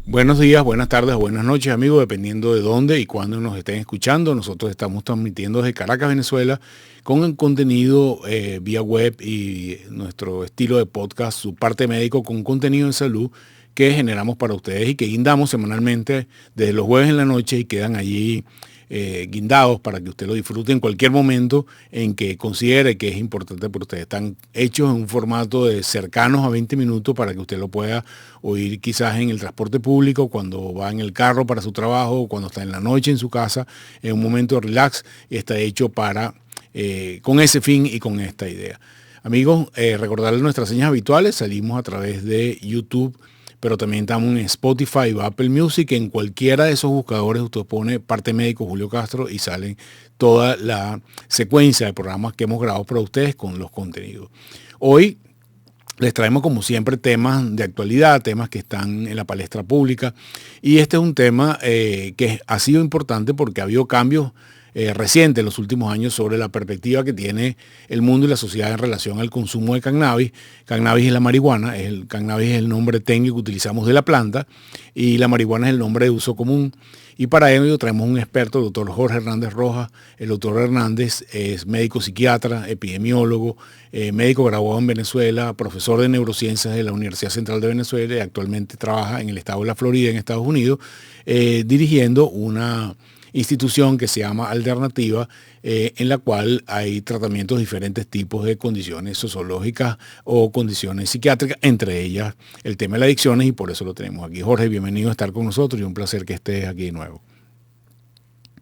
Buenos días, buenas tardes o buenas noches, amigos, dependiendo de dónde y cuándo nos estén escuchando. Nosotros estamos transmitiendo desde Caracas, Venezuela, con el contenido vía web y nuestro estilo de podcast, su parte médico con contenido de salud que generamos para ustedes y que guindamos semanalmente desde los jueves en la noche y quedan allí guindados para que usted lo disfrute en cualquier momento en que considere que es importante para usted. Están hechos en un formato de cercanos a 20 minutos para que usted lo pueda oír quizás en el transporte público, cuando va en el carro para su trabajo, cuando está en la noche en su casa, en un momento de relax. Está hecho para con ese fin y con esta idea. Amigos, recordarles nuestras señas habituales. Salimos a través de YouTube, pero también estamos en Spotify o Apple Music. En cualquiera de esos buscadores usted pone Parte Médico Julio Castro y salen toda la secuencia de programas que hemos grabado para ustedes con los contenidos. Hoy les traemos como siempre temas de actualidad, temas que están en la palestra pública, y este es un tema que ha sido importante porque ha habido cambios reciente en los últimos años sobre la perspectiva que tiene el mundo y la sociedad en relación al consumo de cannabis. Cannabis es la marihuana, el cannabis es el nombre técnico que utilizamos de la planta y la marihuana es el nombre de uso común. Y para ello traemos un experto, el doctor Jorge Hernández Rojas. El doctor Hernández es médico psiquiatra, epidemiólogo, médico graduado en Venezuela, profesor de neurociencias de la Universidad Central de Venezuela y actualmente trabaja en el estado de la Florida, en Estados Unidos, dirigiendo una institución que se llama Alternativa, en la cual hay tratamientos de diferentes tipos de condiciones sociológicas o condiciones psiquiátricas, entre ellas el tema de las adicciones, y por eso lo tenemos aquí. Jorge, bienvenido a estar con nosotros y un placer que estés aquí de nuevo.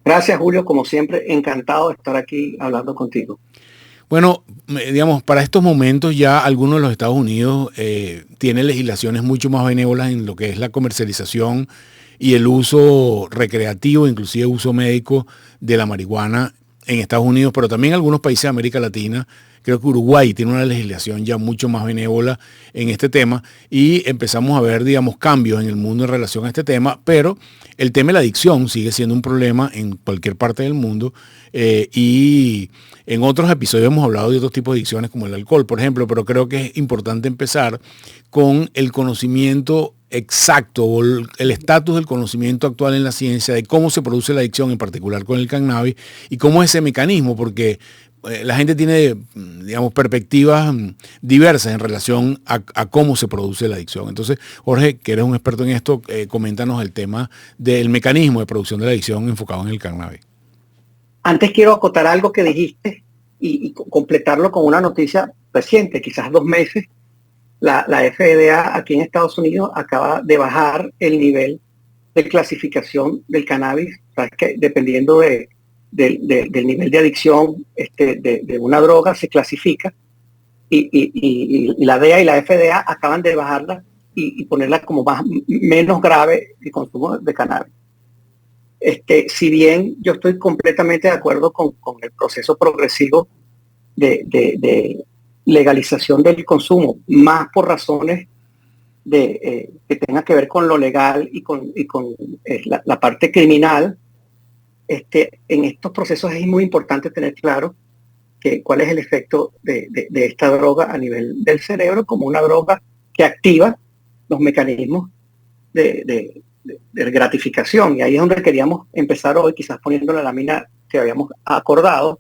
Gracias, Julio, como siempre, encantado de estar aquí hablando contigo. Bueno, digamos, para estos momentos ya algunos de los Estados Unidos tienen legislaciones mucho más benévolas en lo que es la comercialización y el uso recreativo, inclusive uso médico de la marihuana en Estados Unidos, pero también en algunos países de América Latina. Creo que Uruguay tiene una legislación ya mucho más benévola en este tema y empezamos a ver, digamos, cambios en el mundo en relación a este tema, pero el tema de la adicción sigue siendo un problema en cualquier parte del mundo y en otros episodios hemos hablado de otros tipos de adicciones como el alcohol, por ejemplo, pero creo que es importante empezar con el conocimiento exacto o el estatus del conocimiento actual en la ciencia de cómo se produce la adicción, en particular con el cannabis, y cómo es ese mecanismo, porque la gente tiene, digamos, perspectivas diversas en relación a cómo se produce la adicción. Entonces, Jorge, que eres un experto en esto, coméntanos el tema del mecanismo de producción de la adicción enfocado en el cannabis. Antes quiero acotar algo que dijiste y completarlo con una noticia reciente, quizás 2 meses. La FDA aquí en Estados Unidos acaba de bajar el nivel de clasificación del cannabis. Sabes que dependiendo del nivel de adicción de una droga se clasifica y la DEA y la FDA acaban de bajarla y ponerla como menos grave el consumo de cannabis. Si bien yo estoy completamente de acuerdo con el proceso progresivo de legalización del consumo, más por razones que tenga que ver con lo legal y con la parte criminal, en estos procesos es muy importante tener claro cuál es el efecto de esta droga a nivel del cerebro como una droga que activa los mecanismos de gratificación. Y ahí es donde queríamos empezar hoy, quizás poniendo la lámina que habíamos acordado,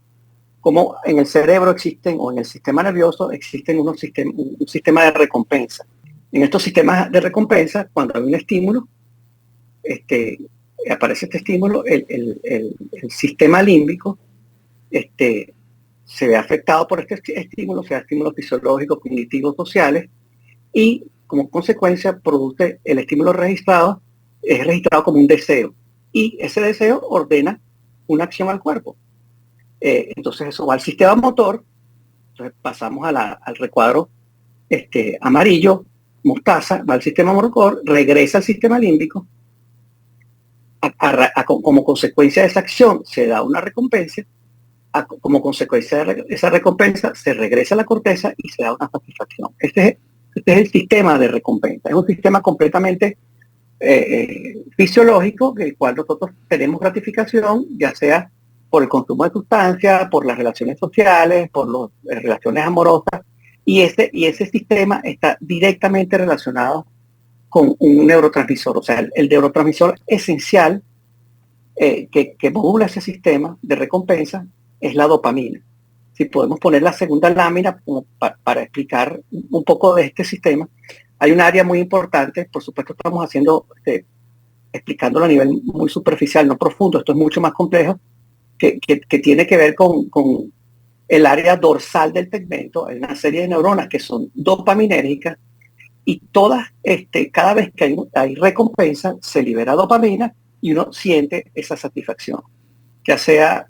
como en el cerebro existen, o en el sistema nervioso existen un sistema de recompensa. En estos sistemas de recompensa, cuando hay un estímulo, aparece este estímulo, el sistema límbico se ve afectado por este estímulo, sea estímulos fisiológicos, cognitivos, sociales, y como consecuencia produce el estímulo registrado, es registrado como un deseo, y ese deseo ordena una acción al cuerpo. Entonces eso va al sistema motor, entonces pasamos al recuadro amarillo, mostaza, va al sistema motor, regresa al sistema límbico, como consecuencia de esa acción se da una recompensa, como consecuencia de esa recompensa se regresa a la corteza y se da una satisfacción. Este es el sistema de recompensa, es un sistema completamente fisiológico, del cual nosotros tenemos gratificación, ya sea por el consumo de sustancias, por las relaciones sociales, por las relaciones amorosas, y ese sistema está directamente relacionado con un neurotransmisor. O sea, el neurotransmisor esencial que modula ese sistema de recompensa es la dopamina. Si podemos poner la segunda lámina como para explicar un poco de este sistema, hay un área muy importante, por supuesto estamos haciendo, explicándolo a nivel muy superficial, no profundo, esto es mucho más complejo, que tiene que ver con el área dorsal del tegmento. Hay una serie de neuronas que son dopaminérgicas y todas, cada vez que hay recompensa, se libera dopamina y uno siente esa satisfacción, ya sea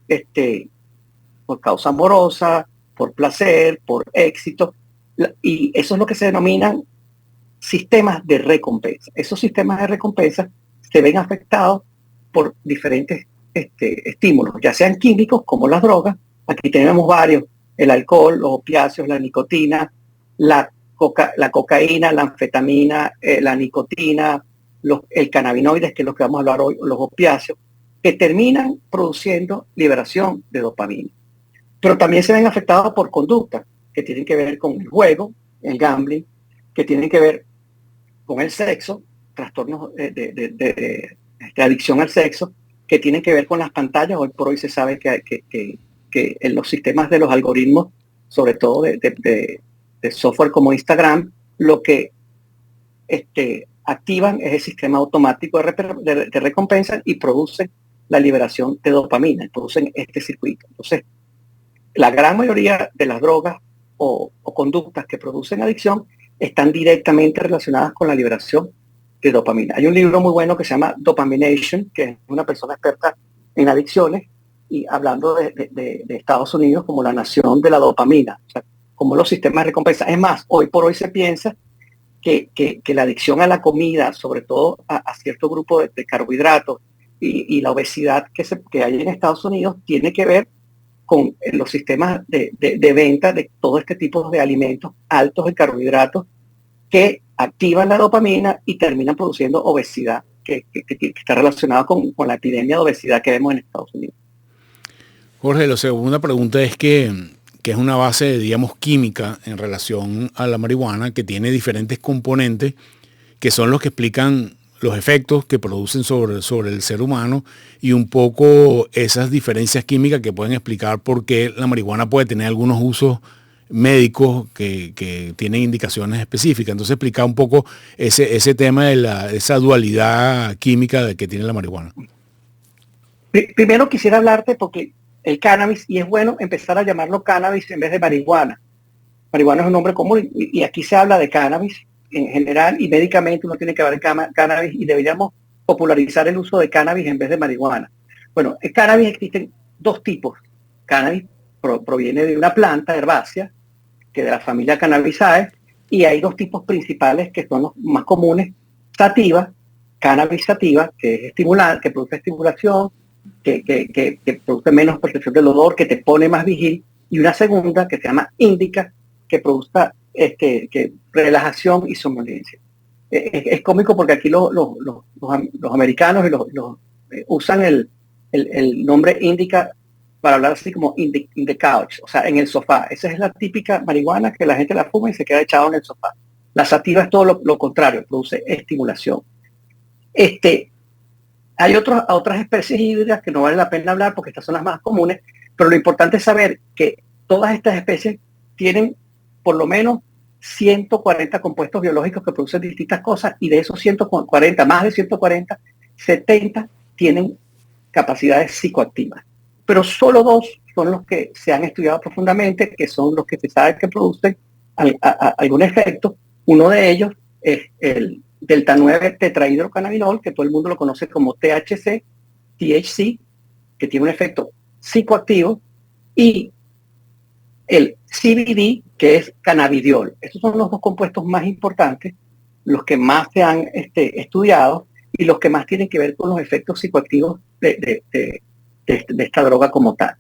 por causa amorosa, por placer, por éxito, y eso es lo que se denominan sistemas de recompensa. Esos sistemas de recompensa se ven afectados por diferentes estímulos, ya sean químicos como las drogas. Aquí tenemos varios: el alcohol, los opiáceos, la nicotina, la cocaína, la anfetamina, la nicotina, el cannabinoides, que es lo que vamos a hablar hoy, los opiáceos, que terminan produciendo liberación de dopamina. Pero también se ven afectados por conductas que tienen que ver con el juego, el gambling, que tienen que ver con el sexo, trastornos de adicción al sexo, que tienen que ver con las pantallas. Hoy por hoy se sabe que en los sistemas de los algoritmos, sobre todo de software como Instagram, lo que activan es el sistema automático de recompensa y producen la liberación de dopamina, producen este circuito. Entonces, la gran mayoría de las drogas o conductas que producen adicción están directamente relacionadas con la liberación de dopamina. Hay un libro muy bueno que se llama Dopamination, que es una persona experta en adicciones, y hablando de Estados Unidos como la nación de la dopamina, o sea, como los sistemas de recompensa. Es más, hoy por hoy se piensa que la adicción a la comida, sobre todo a cierto grupo de carbohidratos y la obesidad que hay en Estados Unidos, tiene que ver con los sistemas de venta de todo este tipo de alimentos altos en carbohidratos que activan la dopamina y terminan produciendo obesidad, que está relacionada con la epidemia de obesidad que vemos en Estados Unidos. Jorge, la segunda pregunta es que es una base, digamos, química en relación a la marihuana, que tiene diferentes componentes que son los que explican los efectos que producen sobre el ser humano y un poco esas diferencias químicas que pueden explicar por qué la marihuana puede tener algunos usos médicos que tienen indicaciones específicas. Entonces explica un poco ese tema de esa dualidad química que tiene la marihuana. Primero quisiera hablarte porque el cannabis, y es bueno empezar a llamarlo cannabis en vez de marihuana. Marihuana es un nombre común y aquí se habla de cannabis en general, y médicamente uno tiene que hablar de cannabis, y deberíamos popularizar el uso de cannabis en vez de marihuana. Bueno, el cannabis existen dos tipos. Cannabis proviene de una planta herbácea, que de la familia Cannabisae, y hay dos tipos principales que son los más comunes: sativa, cannabis sativa, que es estimulante, que produce estimulación, que produce menos percepción del olor, que te pone más vigil, y una segunda que se llama índica, que produce relajación y somnolencia. Es cómico porque aquí los americanos usan el nombre índica para hablar así como in the couch, o sea, en el sofá. Esa es la típica marihuana que la gente la fuma y se queda echado en el sofá. La sativa es todo lo contrario, produce estimulación. Hay otras especies híbridas que no vale la pena hablar porque estas son las más comunes, pero lo importante es saber que todas estas especies tienen por lo menos 140 compuestos biológicos que producen distintas cosas, y de esos 140, más de 140, 70 tienen capacidades psicoactivas. Pero solo dos son los que se han estudiado profundamente, que son los que se sabe que producen algún efecto. Uno de ellos es el delta 9 tetrahidrocannabinol, que todo el mundo lo conoce como THC, que tiene un efecto psicoactivo, y el CBD, que es cannabidiol. Estos son los dos compuestos más importantes, los que más se han estudiado y los que más tienen que ver con los efectos psicoactivos de esta droga como tal.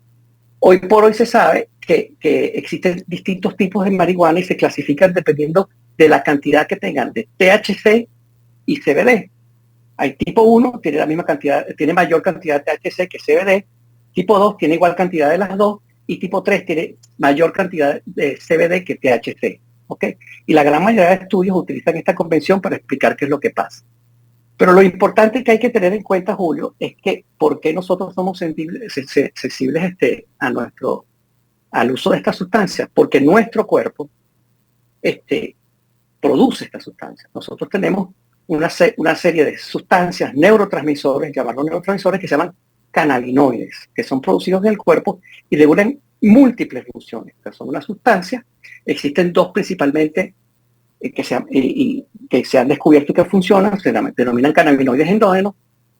Hoy por hoy se sabe que existen distintos tipos de marihuana y se clasifican dependiendo de la cantidad que tengan de THC y CBD. Hay tipo 1, tiene la misma cantidad, tiene mayor cantidad de THC que CBD. Tipo 2 tiene igual cantidad de las dos, y tipo 3 tiene mayor cantidad de CBD que THC. ¿ok? Y la gran mayoría de estudios utilizan esta convención para explicar qué es lo que pasa. Pero lo importante que hay que tener en cuenta, Julio, es que por qué nosotros somos sensibles al uso de estas sustancias, porque nuestro cuerpo produce estas sustancias. Nosotros tenemos una serie de sustancias, neurotransmisores, llamarlos neurotransmisores, que se llaman cannabinoides, que son producidos en el cuerpo y regulan múltiples funciones. O sea, son una sustancia, existen dos principalmente que se han descubierto que funcionan, se denominan cannabinoides endógenos.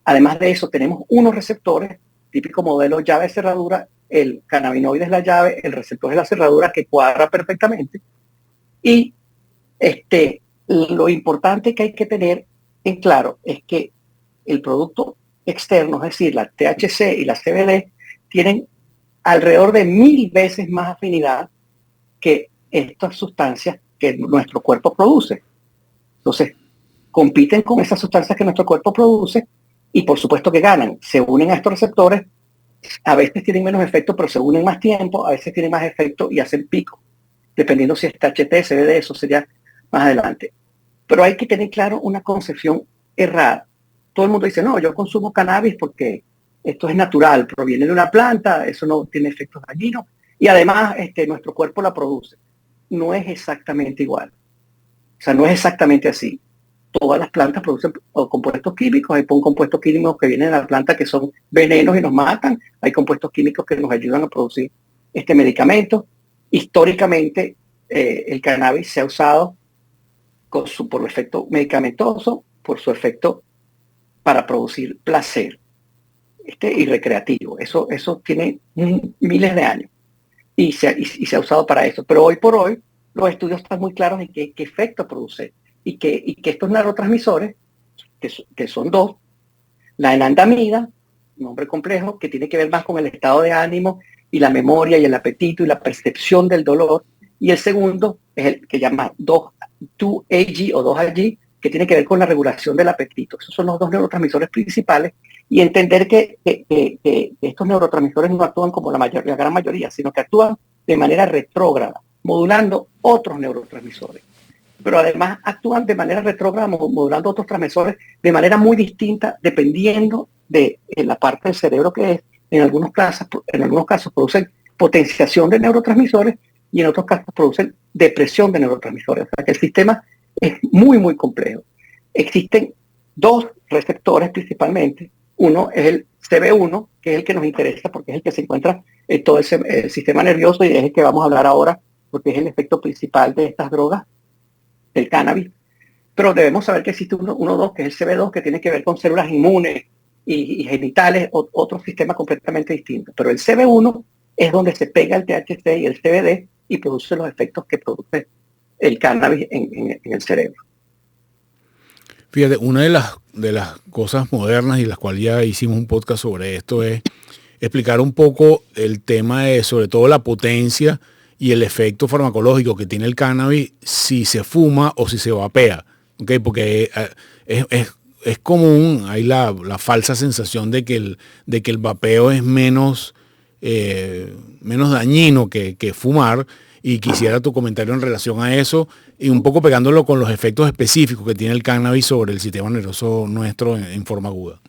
Además de eso, tenemos unos receptores, típico modelo llave-cerradura, el cannabinoide es la llave, el receptor es la cerradura que cuadra perfectamente. Y lo importante que hay que tener en claro es que el producto externo, es decir, la THC y la CBD, tienen alrededor de 1000 veces más afinidad que estas sustancias que nuestro cuerpo produce. Entonces, compiten con esas sustancias que nuestro cuerpo produce y por supuesto que ganan. Se unen a estos receptores, a veces tienen menos efecto, pero se unen más tiempo, a veces tienen más efecto y hacen pico, dependiendo si es THC, CBD, eso sería más adelante. Pero hay que tener claro una concepción errada. Todo el mundo dice, no, yo consumo cannabis porque esto es natural, proviene de una planta, eso no tiene efectos dañinos y además nuestro cuerpo la produce. No es exactamente igual. O sea, no es exactamente así. Todas las plantas producen compuestos químicos. Hay compuestos químicos que vienen de la planta que son venenos y nos matan. Hay compuestos químicos que nos ayudan a producir este medicamento. Históricamente, el cannabis se ha usado por su efecto medicamentoso, por su efecto para producir placer y recreativo. Eso tiene miles de años y se ha usado para eso. Pero hoy por hoy los estudios están muy claros en qué efecto produce y que estos neurotransmisores, que son dos, la enantiamida, nombre complejo, que tiene que ver más con el estado de ánimo y la memoria y el apetito y la percepción del dolor, y el segundo es el que llama 2-AG o 2AG, que tiene que ver con la regulación del apetito. Esos son los dos neurotransmisores principales y entender que estos neurotransmisores no actúan como la gran mayoría, sino que actúan de manera retrógrada, modulando otros neurotransmisores. Pero además actúan de manera retrógrada, modulando otros transmisores de manera muy distinta, dependiendo de la parte del cerebro que es. En algunos casos producen potenciación de neurotransmisores y en otros casos producen depresión de neurotransmisores. O sea que el sistema es muy, muy complejo. Existen dos receptores principalmente. Uno es el CB1, que es el que nos interesa porque es el que se encuentra en todo el sistema nervioso y es el que vamos a hablar ahora porque es el efecto principal de estas drogas, del cannabis. Pero debemos saber que existe uno, que es el CB2, que tiene que ver con células inmunes y genitales, otro sistema completamente distinto. Pero el CB1 es donde se pega el THC y el CBD y produce los efectos que produce el cannabis en el cerebro. Fíjate, una de las cosas modernas y las cuales ya hicimos un podcast sobre esto es explicar un poco el tema de, sobre todo, la potencia y el efecto farmacológico que tiene el cannabis si se fuma o si se vapea, ¿okay? Porque es común, hay la falsa sensación de que el vapeo es menos dañino que fumar, y quisiera tu comentario en relación a eso y un poco pegándolo con los efectos específicos que tiene el cannabis sobre el sistema nervioso nuestro en forma aguda.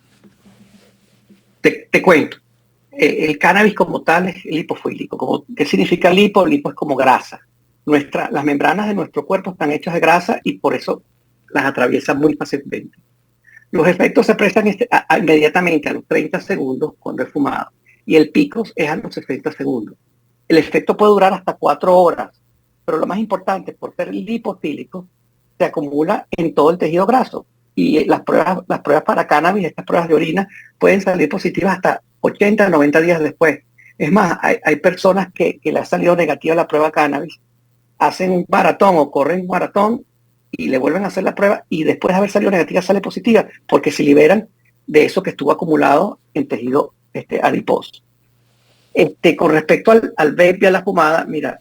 Te cuento. El cannabis como tal es lipofílico. ¿Qué significa lipo? Lipo es como grasa. Las membranas de nuestro cuerpo están hechas de grasa y por eso las atraviesan muy fácilmente. Los efectos se expresan inmediatamente a los 30 segundos cuando es fumado y el pico es a los 60 segundos. El efecto puede durar hasta 4 horas, pero lo más importante, por ser lipofílico, se acumula en todo el tejido graso. Y las pruebas para cannabis, estas pruebas de orina, pueden salir positivas hasta 80, 90 días después. Es más, hay personas que le ha salido negativa la prueba cannabis, hacen un maratón o corren un maratón y le vuelven a hacer la prueba y después de haber salido negativa sale positiva, porque se liberan de eso que estuvo acumulado en tejido adiposo. Con respecto al vape y a la fumada, mira,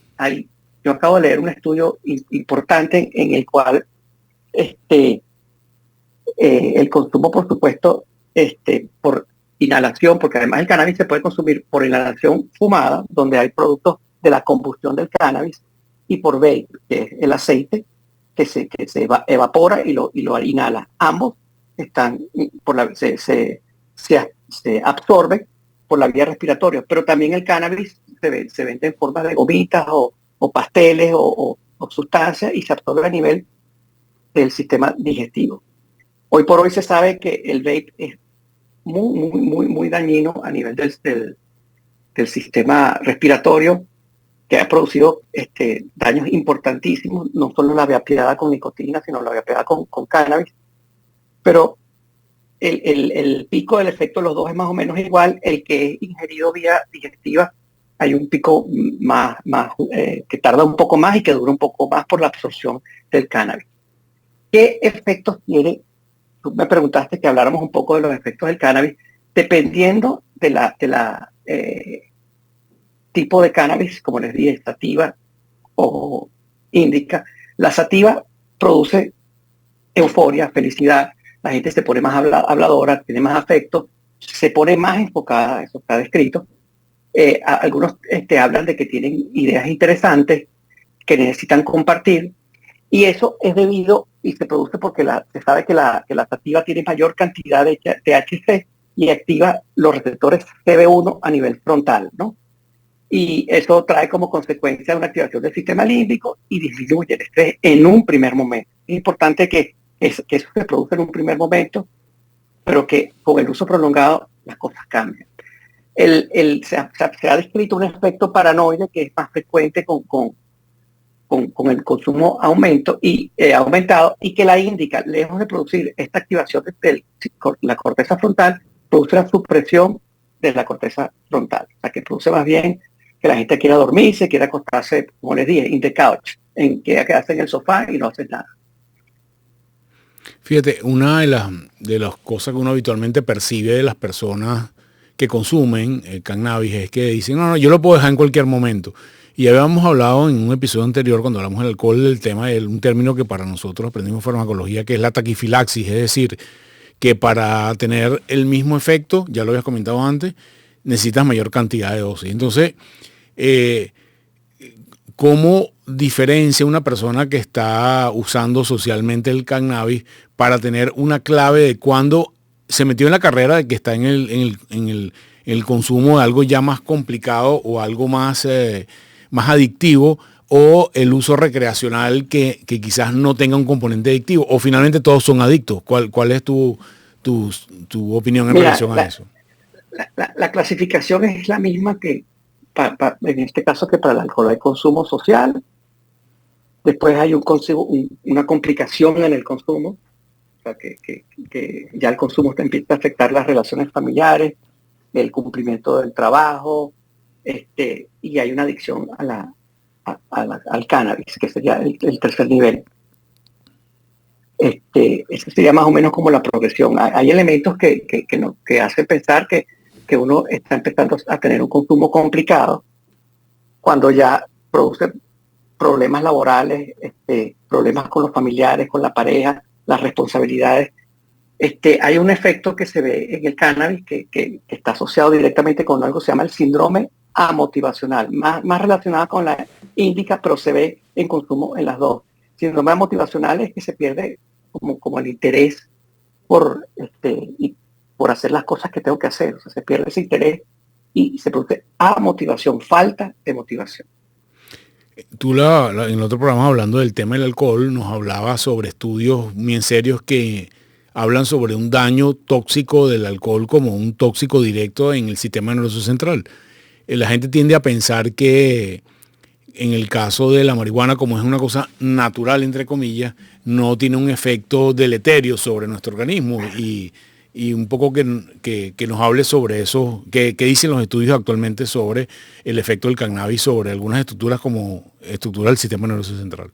yo acabo de leer un estudio importante en el cual el consumo, por supuesto, por inhalación, porque además el cannabis se puede consumir por inhalación fumada, donde hay productos de la combustión del cannabis, y por vape, que es el aceite que se evapora y lo inhala. Ambos están se absorben por la vía respiratoria, pero también el cannabis se vende en forma de gomitas o pasteles o sustancias y se absorbe a nivel del sistema digestivo. Hoy por hoy se sabe que el vape es muy dañino a nivel del sistema respiratorio, que ha producido daños importantísimos, no solo la vapeada con nicotina, sino la vapeada con cannabis. Pero el pico del efecto de los dos es más o menos igual. El que es ingerido vía digestiva, hay un pico más que tarda un poco más y que dura un poco más por la absorción del cannabis. ¿Qué efectos tiene? Tú me preguntaste que habláramos un poco de los efectos del cannabis, dependiendo de la tipo de cannabis, como les dije, sativa o índica. La sativa produce euforia, felicidad, la gente se pone más habladora, tiene más afecto, se pone más enfocada, eso está descrito. Algunos hablan de que tienen ideas interesantes que necesitan compartir, y eso es debido y se produce porque se sabe que la sativa tiene mayor cantidad de THC y activa los receptores CB1 a nivel frontal, ¿no? Y eso trae como consecuencia una activación del sistema límbico y disminuye el estrés en un primer momento. Es importante que eso se produce en un primer momento, pero que con el uso prolongado las cosas cambian. Se ha descrito un efecto paranoide que es más frecuente con el consumo aumentado y que la índica, lejos de producir esta activación de la corteza frontal, produce la supresión de la corteza frontal. O sea, que produce más bien que la gente quiera dormirse, quiera acostarse, como les dije, in the couch, quiera quedarse en el sofá y no hacer nada. Fíjate, una de las cosas que uno habitualmente percibe de las personas que consumen el cannabis es que dicen, no, yo lo puedo dejar en cualquier momento. Y habíamos hablado en un episodio anterior, cuando hablamos del alcohol, del tema de un término que para nosotros aprendimos farmacología, que es la taquifilaxis, es decir, que para tener el mismo efecto, ya lo habías comentado antes, necesitas mayor cantidad de dosis. Entonces, ¿cómo diferencia una persona que está usando socialmente el cannabis para tener una clave de cuándo se metió en la carrera de que está en el consumo de algo ya más complicado o algo más adictivo, o el uso recreacional que quizás no tenga un componente adictivo, o finalmente todos son adictos? ¿Cuál es tu opinión en relación a eso? La clasificación es la misma que en este caso que para el alcohol. Hay consumo social, después hay una complicación en el consumo, o sea, que ya el consumo empieza a afectar las relaciones familiares, el cumplimiento del trabajo, y hay una adicción al cannabis, que sería el tercer nivel. Ese sería más o menos como la progresión. Hay elementos que hacen pensar que uno está empezando a tener un consumo complicado cuando ya produce problemas laborales, problemas con los familiares, con la pareja, las responsabilidades. Hay un efecto que se ve en el cannabis que está asociado directamente con algo que se llama el síndrome amotivacional, más relacionado con la índica, pero se ve en consumo en las dos. Síndrome amotivacional es que se pierde como el interés por hacer las cosas que tengo que hacer. O sea, se pierde ese interés y se produce amotivación, falta de motivación. Tú en el otro programa, hablando del tema del alcohol, nos hablabas sobre estudios bien serios que hablan sobre un daño tóxico del alcohol como un tóxico directo en el sistema nervioso central. La gente tiende a pensar que en el caso de la marihuana, como es una cosa natural, entre comillas, no tiene un efecto deleterio sobre nuestro organismo, y un poco que nos hable sobre eso, que dicen los estudios actualmente sobre el efecto del cannabis sobre algunas estructuras como estructura del sistema nervioso central.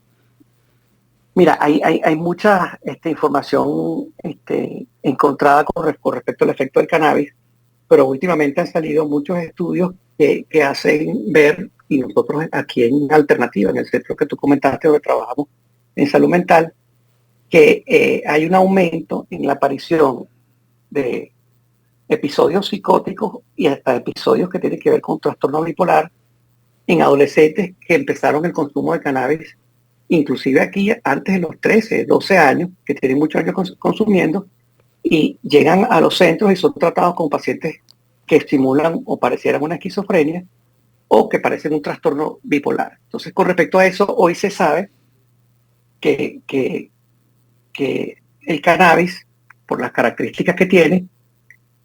Mira, hay mucha información encontrada con respecto al efecto del cannabis, pero últimamente han salido muchos estudios que hacen ver, y nosotros aquí en Alternativa, en el centro que tú comentaste, donde trabajamos en salud mental, que hay un aumento en la aparición de episodios psicóticos y hasta episodios que tienen que ver con trastorno bipolar en adolescentes que empezaron el consumo de cannabis, inclusive aquí antes de los 13, 12 años, que tienen muchos años consumiendo, y llegan a los centros y son tratados como pacientes que simulan o parecieran una esquizofrenia o que parecen un trastorno bipolar. Entonces, con respecto a eso, hoy se sabe que el cannabis, por las características que tiene,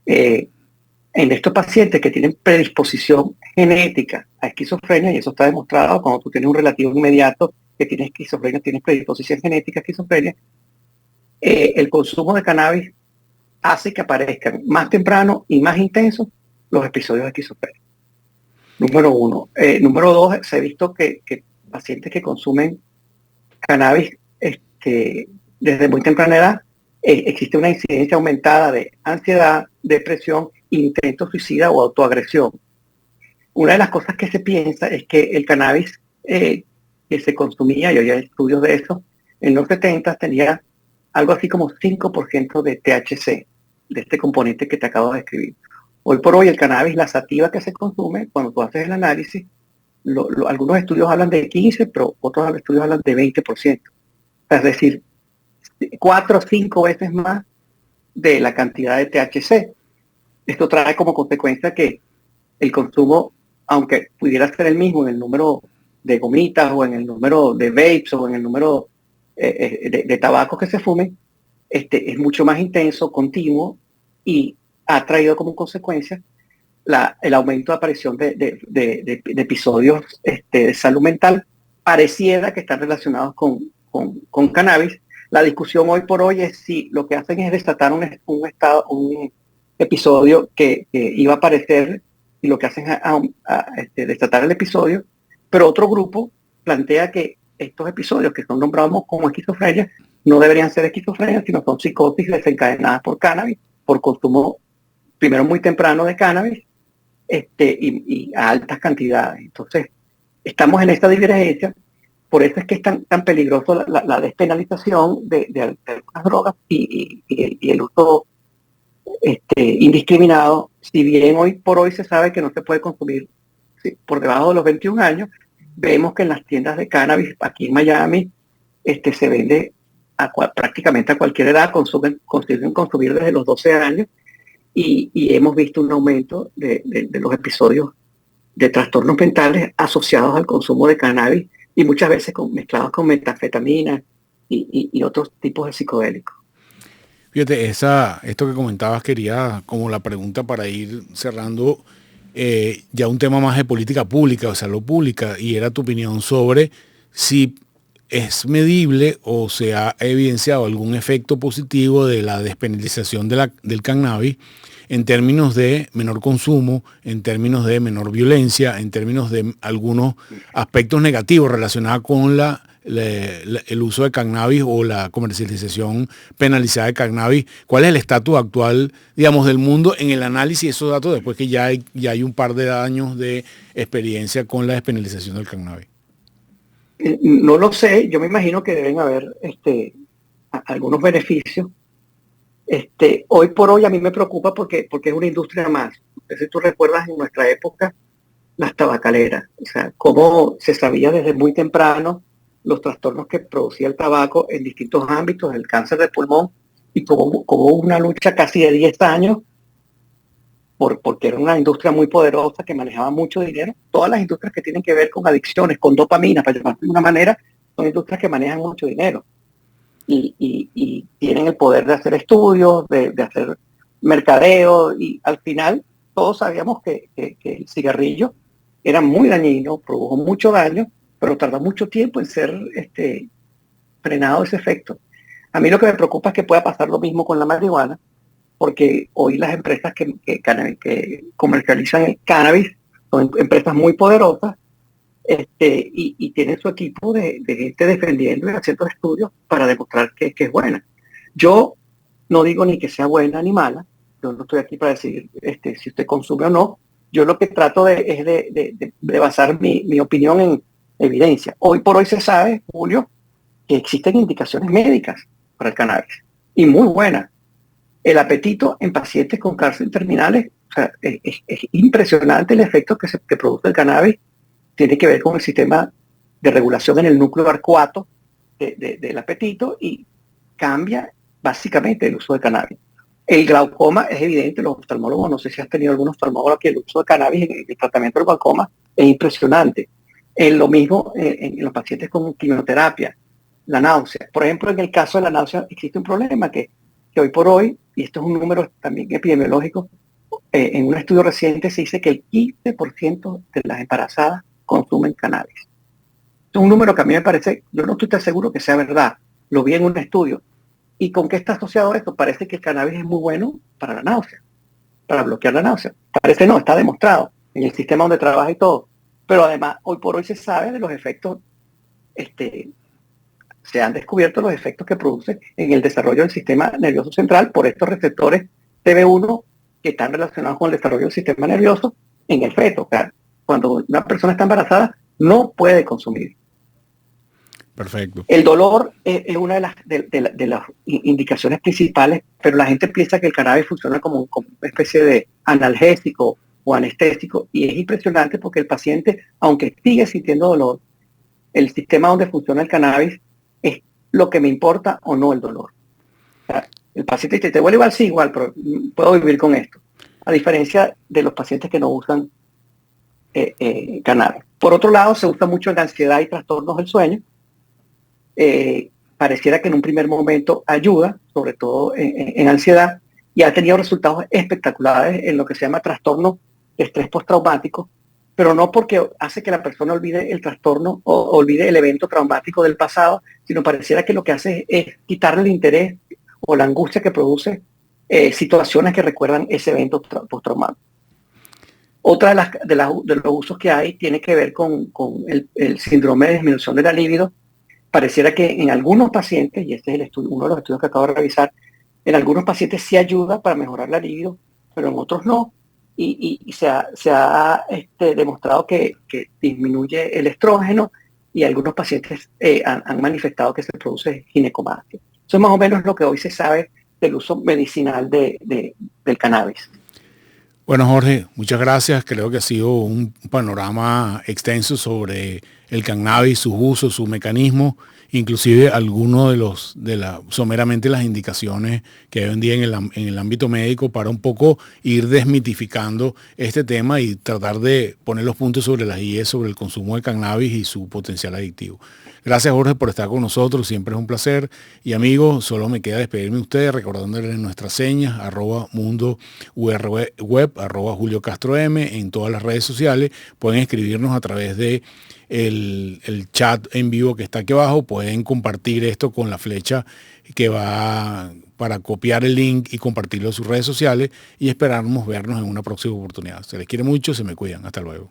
en estos pacientes que tienen predisposición genética a esquizofrenia, y eso está demostrado cuando tú tienes un relativo inmediato que tiene esquizofrenia, tienes predisposición genética a esquizofrenia, el consumo de cannabis hace que aparezcan más temprano y más intensos los episodios de esquizofrenia. Número uno. Número dos, se ha visto que pacientes que consumen cannabis desde muy temprana edad, existe una incidencia aumentada de ansiedad, depresión, intento suicida o autoagresión. Una de las cosas que se piensa es que el cannabis que se consumía, y hoy hay estudios de eso, en los 70 tenía algo así como 5% de THC, de este componente que te acabo de describir. Hoy por hoy el cannabis, la sativa que se consume, cuando tú haces el análisis, algunos estudios hablan de 15, pero otros estudios hablan de 20%. Es decir, 4 o 5 veces más de la cantidad de THC. Esto trae como consecuencia que el consumo, aunque pudiera ser el mismo en el número de gomitas o en el número de vapes o en el número de tabacos que se fumen, es mucho más intenso, continuo, y ha traído como consecuencia el aumento de aparición de episodios de salud mental. Pareciera que están relacionados con cannabis. La discusión hoy por hoy es si lo que hacen es desatar un episodio que iba a aparecer, y lo que hacen es desatar el episodio, pero otro grupo plantea que estos episodios que son nombrados como esquizofrenia no deberían ser esquizofrenia, sino son psicosis desencadenadas por cannabis, por consumo primero muy temprano de cannabis y a altas cantidades. Entonces, estamos en esta divergencia. Por eso es que es tan peligroso la despenalización de algunas drogas y el uso indiscriminado. Si bien hoy por hoy se sabe que no se puede consumir por debajo de los 21 años, vemos que en las tiendas de cannabis aquí en Miami se vende prácticamente a cualquier edad, consiguen consumir desde los 12 años, y hemos visto un aumento de los episodios de trastornos mentales asociados al consumo de cannabis, y muchas veces mezclados con metanfetamina y otros tipos de psicodélicos. Fíjate, esto que comentabas quería como la pregunta para ir cerrando ya un tema más de política pública o salud pública, y era tu opinión sobre si es medible o se ha evidenciado algún efecto positivo de la despenalización del cannabis en términos de menor consumo, en términos de menor violencia, en términos de algunos aspectos negativos relacionados con el uso de cannabis o la comercialización penalizada de cannabis. ¿Cuál es el estatus actual, digamos, del mundo en el análisis de esos datos después que ya hay un par de años de experiencia con la despenalización del cannabis? No lo sé, yo me imagino que deben haber algunos beneficios. Hoy por hoy a mí me preocupa porque es una industria más. Si tú recuerdas en nuestra época las tabacaleras, o sea, cómo se sabía desde muy temprano los trastornos que producía el tabaco en distintos ámbitos, el cáncer de pulmón, y como una lucha casi de 10 años, porque era una industria muy poderosa que manejaba mucho dinero. Todas las industrias que tienen que ver con adicciones, con dopamina, para llamarlo de una manera, son industrias que manejan mucho dinero. Y tienen el poder de hacer estudios, de hacer mercadeo, y al final todos sabíamos que el cigarrillo era muy dañino, produjo mucho daño, pero tardó mucho tiempo en ser frenado ese efecto. A mí lo que me preocupa es que pueda pasar lo mismo con la marihuana, porque hoy las empresas que comercializan el cannabis son empresas muy poderosas, y tienen su equipo de gente defendiendo y haciendo estudios para demostrar que es buena. Yo no digo ni que sea buena ni mala, yo no estoy aquí para decir si usted consume o no. Yo lo que trato es de basar mi opinión en evidencia. Hoy por hoy se sabe, Julio, que existen indicaciones médicas para el cannabis, y muy buenas. El apetito en pacientes con cáncer terminales, o sea, es impresionante el efecto que produce el cannabis tiene que ver con el sistema de regulación en el núcleo arcuato del apetito y cambia básicamente el uso de cannabis. El glaucoma es evidente, los oftalmólogos, no sé si has tenido algún oftalmólogo, que el uso de cannabis en el tratamiento del glaucoma es impresionante. Lo mismo en los pacientes con quimioterapia, la náusea. Por ejemplo, en el caso de la náusea existe un problema que hoy por hoy, y esto es un número también epidemiológico, en un estudio reciente se dice que el 15% de las embarazadas consumen cannabis. Es un número que a mí me parece, yo no estoy tan seguro que sea verdad, lo vi en un estudio. ¿Y con qué está asociado esto? Parece que el cannabis es muy bueno para la náusea, para bloquear la náusea. Parece no, está demostrado en el sistema donde trabaja y todo. Pero además, hoy por hoy se sabe de los efectos, se han descubierto los efectos que produce en el desarrollo del sistema nervioso central por estos receptores TB1 que están relacionados con el desarrollo del sistema nervioso en el feto. O sea, cuando una persona está embarazada, no puede consumir. Perfecto. El dolor es una de las indicaciones principales, pero la gente piensa que el cannabis funciona como una especie de analgésico o anestésico, y es impresionante porque el paciente, aunque sigue sintiendo dolor, el sistema donde funciona el cannabis es lo que me importa o no el dolor. O sea, el paciente dice, te duele igual, sí, igual, pero puedo vivir con esto. A diferencia de los pacientes que no usan cannabis. Por otro lado, se usa mucho en ansiedad y trastornos del sueño. Pareciera que en un primer momento ayuda, sobre todo en ansiedad, y ha tenido resultados espectaculares en lo que se llama trastorno de estrés postraumático, pero no porque hace que la persona olvide el trastorno o olvide el evento traumático del pasado, sino pareciera que lo que hace es quitarle el interés o la angustia que produce situaciones que recuerdan ese evento postraumático. Otra de los usos que hay tiene que ver con el síndrome de disminución de la libido. Pareciera que en algunos pacientes, y este es uno de los estudios que acabo de revisar, en algunos pacientes sí ayuda para mejorar la libido, pero en otros no. Y se ha demostrado que disminuye el estrógeno, y algunos pacientes han manifestado que se produce ginecomastia. Eso es más o menos lo que hoy se sabe del uso medicinal del cannabis. Bueno, Jorge, muchas gracias. Creo que ha sido un panorama extenso sobre el cannabis, sus usos, su mecanismo, inclusive algunos someramente las indicaciones que hay hoy en día en el ámbito médico, para un poco ir desmitificando este tema y tratar de poner los puntos sobre las IES sobre el consumo de cannabis y su potencial adictivo. Gracias, Jorge, por estar con nosotros, siempre es un placer. Y amigos, solo me queda despedirme de ustedes recordándoles nuestras señas, @mundourweb, @Julio Castro M, en todas las redes sociales. Pueden escribirnos a través de el chat en vivo que está aquí abajo. Pueden compartir esto con la flecha que va para copiar el link y compartirlo en sus redes sociales, y esperamos vernos en una próxima oportunidad. Se les quiere mucho, se me cuidan. Hasta luego.